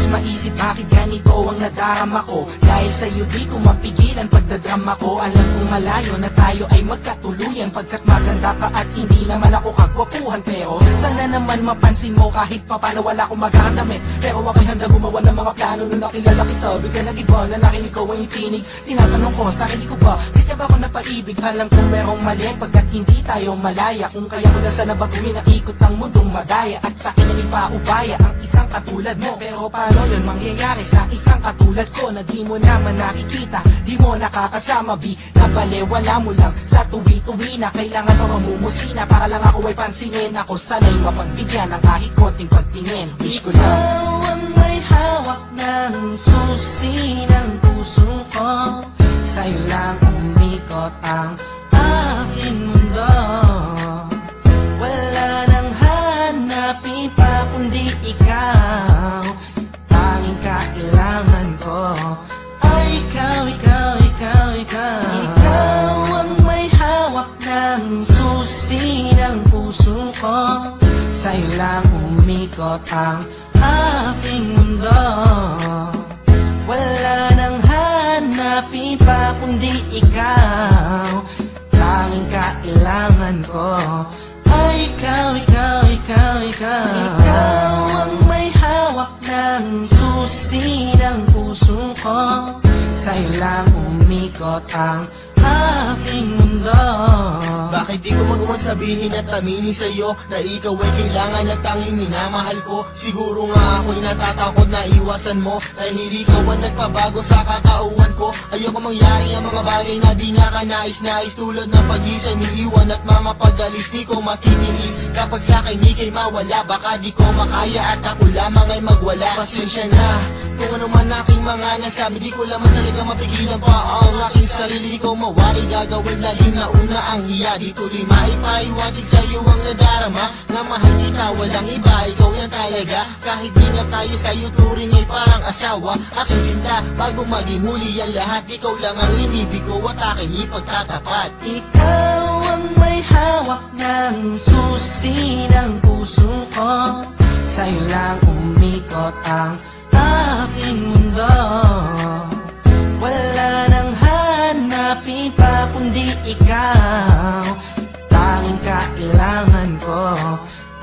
maisip bakit ganito ang nadarama ko. Dahil sa'yo di ko mapigilan pagdadrama ko. Alam kong malayo na tayo ay magkatuluyan, pagkat maganda ka at hindi naman ako kagwapuhan. Pero sana naman mapansin mo kahit papano wala akong magkakadamit. Pero ako'y handa gumawa ng mga plano nung nakilala kita. Bigla nag-iba na nakinig ko ang itinig. Tinatanong ko sa akin, di ko ba kaya ba ako napaibig? Alam kong merong mali pagkat hindi tayo malaya. Kung kaya ko lang sana baguhin na ikot ang mundong madaya, at sa akin ay ipaubaya ang isang katulad mo. Pero paano yun mangyayari sa isang katulad ko na di mo naman nakikita, di mo nakakasama, nabalewala mo lang sa tuwi-tuwi na kailangan pa mamumusina para lang ako ay pansinin. Ako sana'y mapagbigyan ng kahit konting pagtingin. Wish ko lang ikaw ang may hawak ng susi ng puso ko. Sa'yo lang umikot ang aking mundo. Wala nang hanapin pa kundi ikaw. Tanging kailangan ko ay ikaw, ikaw, ikaw, ikaw. Ikaw ang may hawak ng susi ng puso ko. Sa'yo lang umikot ang aking mundo. Wala nang hanapin pa kundi ikaw. Tanging kailangan ko ay ikaw, ikaw, ikaw, ikaw. Ikaw ang may hawak ng susi ng puso ko. Sa'yo lang umikot ang aking mundo. Bakit di ko magawa sabihin at aminin sa'yo na ikaw ay kailangan at tanging minamahal ko? Siguro nga ako'y natatakot na iwasan mo, dahil ikaw ang nagpabago sa katauhan ko. Ayoko mangyari ang mga bagay na di nga kanais-nais, tulad ng pag-isa niiwan at mga pag-alis. Di ko matitiis kapag sa'kin ika'y mawala. Baka di ko makaya at ako lamang ay magwala. Pasensya na kung ano man aking mga nasabi, di ko lamang talaga mapigilan pa ang aking sarili. Di ko mawari gagawin laging nauna ang hiya. Di tuloy maipaiwatig sa'yo ang nadarama, na mahal kita walang iba, ikaw yan talaga. Kahit di nga tayo sa'yo turing ay parang asawa. Aking sinta bago maging huli ang lahat, ikaw lang ang inibig ko at aking ipagtatapat. Ikaw ang may hawak ng susi ng puso ko. Sa'yo lang umikot ang aking mundo. Wala nang hanapin pa kundi ikaw. Tanging kailangan ko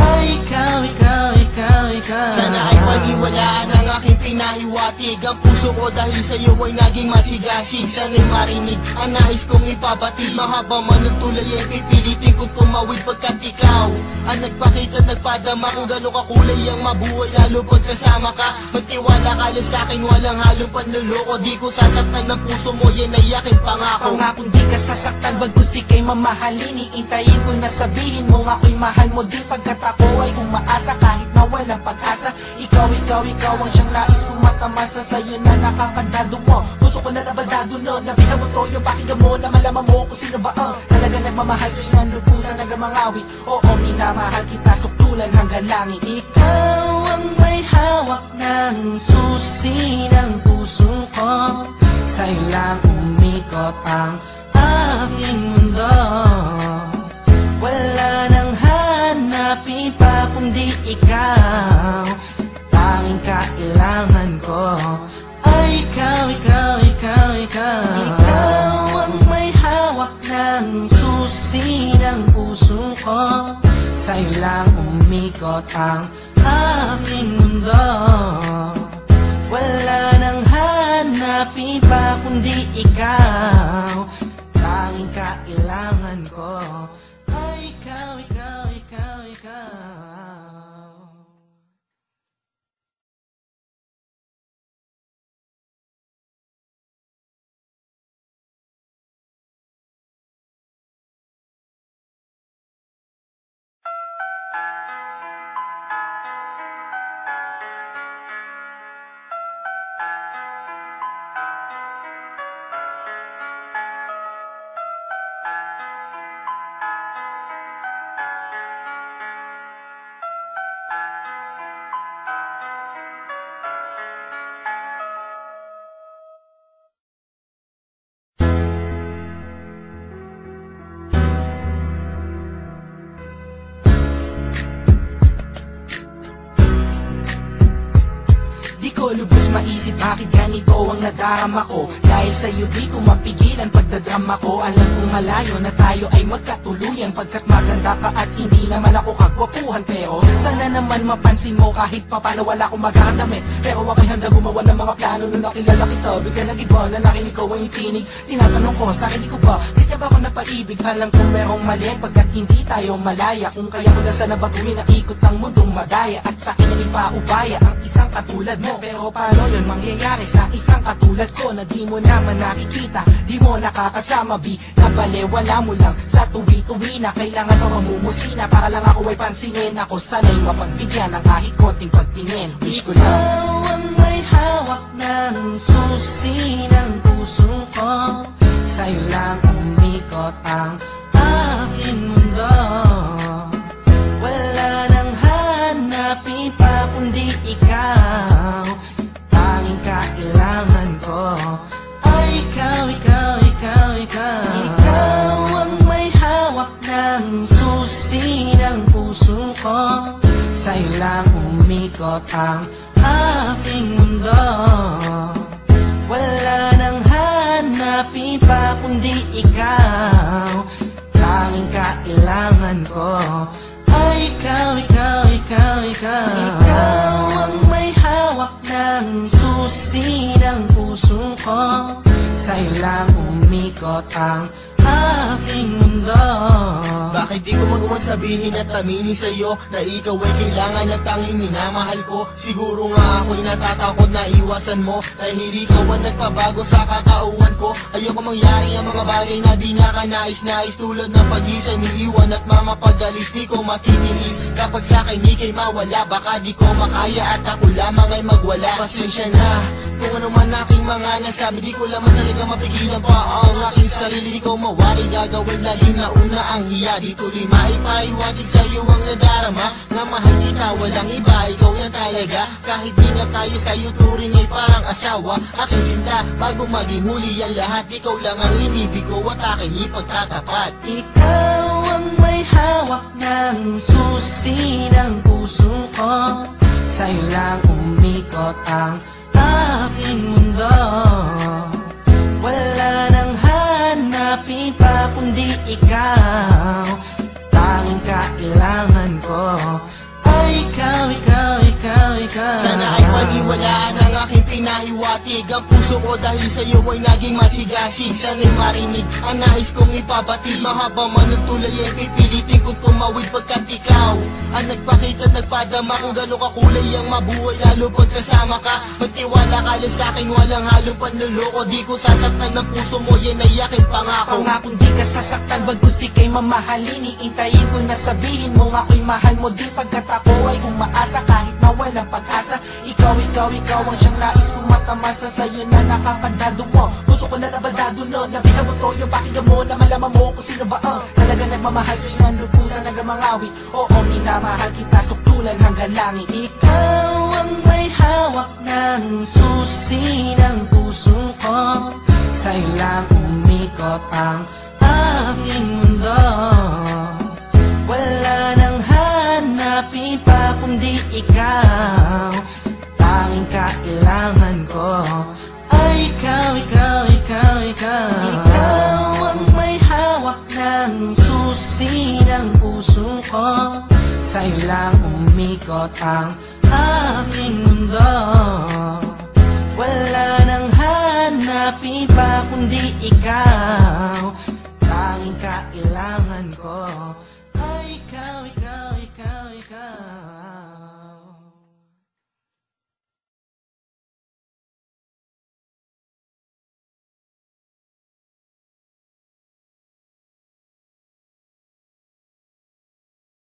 ay ikaw, ikaw, ikaw, ikaw. Sana ay paniwalaan ang aking pinahiwatig. Ang puso ko dahil sa'yo ay naging masigasig. Sana'y marinig ang nais kong ipabatid. Mahaba man ang tulay ay pipilitin kong tumawid, pagkat ikaw ang nagpakita at nagpadama kung gano'ng kakulay ang mabuhay, lalo pagkasama ka. Magtiwala ka lang sa'kin, walang halong panluloko. Di ko sasaktan ng puso mo, yan ay aking pangako. Pangakong di ka sasaktan, bagkus ika'y mamahalin. Iintayin ko na sabihin mo ako'y mahal mo din, pagkat ako ay umaasa kahit na walang pag-asa. Ikaw, ikaw, ikaw ang siyang nais kong matamasa. Sa'yo na nakakandado mo, puso ko na nabadado no. Nabihan mo to, yung pakinggan mo na malaman mo kung sino ba ang talaga nagmamahal sa'yo ng lubusan hanggang mangawi. Oo, minamahal kita suktulan hanggang langit. Ikaw ang may hawak ng susi ng puso ko. Sa'yo lang umikot ang aking mundo. Wala nang hanapin pa kundi ikaw. Tanging kailangan ko ay ikaw, ikaw, ikaw, ikaw. Ikaw ang may hawak ng susi ng puso ko. Sa'yo lang umikot ang aking mundo. Wala nang hanapin pa kundi ikaw. Tanging kailangan ko ay ikaw, ikaw, ikaw, ikaw. maisip bakit ganito ang nadarama ko. Dahil sa'yo di ko mapigilan pagdadrama ko. Alam kong malayo na tayo ay magkatuluyan, pagkat maganda ka at hindi naman ako kagwapuhan. Pero sana naman mapansin mo kahit papano wala akong magandamit. Pero ako'y handa gumawa ng mga plano nung nakilala kita. Bigla nag-iba na nakinig ko ang itinig. Tinatanong ko sa akin, di ko ba di ba ako napaibig? Alam kong merong mali pagkat hindi tayo malaya. Kung kaya ko lang sana baguhin na ikot ang mundong madaya. At sa akin ay ipaubaya ang isang katulad mo. Pero paano yun mangyayari sa isang katulad ko na di mo naman nakikita, di mo nakakasama, bi nabalewala mo lang sa tuwi-tuwi na kailangan pa mamumusina para lang ako ay pansinin. Ako sana'y mapagbigyan ng kahit konting pagtingin. Wish ko lang ikaw ang may hawak ng susi ng puso ko. Sa'yo lang umikot ang aking mundo. Wala nang hanapin pa kundi ikaw. Tanging kailangan ko ay ikaw, ikaw, ikaw, ikaw. Ikaw ang may hawak ng susi ng puso ko. Sa'yo lang umikot ang aking mundo. Wala nang hanapin pa kundi ikaw. Tanging kailangan ko ay ikaw, ikaw, ikaw, ikaw. Ikaw ang may hawak ng susi ng puso ko. Sa'yo lang umikot ang aking mundo. Bakit di ko magawa sabihin at aminin sa'yo na ikaw ay kailangan at tanging minamahal ko? Siguro nga ako'y natatakot na iwasan mo, dahil ikaw ang nagpabago sa katauhan ko. Ayoko mangyari ang mga bagay na di nga ka nais-nais, tulad ng pag-isa niiwan at mga pag-alis. Di ko matitiis kapag sa'kin ika'y mawala. Baka di ko makaya at ako lamang ay magwala. Pasensya na kung ano man aking mga nasabi, di ko lamang talaga mapigilan pa ang aking sarili. Di ko mawari gagawin laging nauna ang hiya. Dito lima ipaiwatig sa'yo ang nadarama, na mahal kita walang iba, ikaw yan talaga. Kahit di nga tayo sa'yo turing ay parang asawa. Aking sinta bago maging huli ang lahat, ikaw lang ang inibig ko at aking ipagtatapat. Ikaw ang may hawak ng susi ng puso ko. Sa'yo lang umikot ang aking mundo. Wala nang hanapin pa kundi ikaw. Tanging kailangan ko ay ikaw, ikaw, ikaw, ikaw. Sana ay paniwalaan ang aking pinahiwatig. Ang puso ko dahil sa'yo ay naging masigasig. Sana'y marinig ang nais kong ipabatid. Mahaba man ang tulay ay pipilitin kong tumawid, pagkat ikaw ang nagpakita at nagpadama kung gano'ng kakulay ang mabuhay, lalo pag kasama ka. Magtiwala ka lang sa'kin, walang halong panluloko. Di ko sasaktan ng puso mo, yan ay aking pangako. Pangakong di ka sasaktan, bagkus ika'y mamahalin. Iintayin ko na sabihin mo ako'y mahal mo din, pagkat ako ay umaasa kahit na walang pag-asa. Ikaw, ikaw, ikaw ang siyang nais kong matamasa. Sa'yo na nakakandado mo, puso ko na nabaldado no. Nabigabot ko yung pakinggan mo na malaman mo kung sino ba ang talaga nagmamahal sa'yo ng lupusan hanggang mangawi. Oo, minamahal kita suktulan hanggang langit. Ikaw ang may hawak ng susi ng puso ko. Sa'yo lang umikot ang aking mundo. Wala nang hanapin pa kundi ikaw. Tanging kailangan ko ay ikaw, ikaw, ikaw, ikaw. Ikaw ang may hawak ng susi ng puso ko. Sa'yo lang umikot ang aking mundo. Wala nang hanapin pa kundi ikaw. Tanging kailangan ko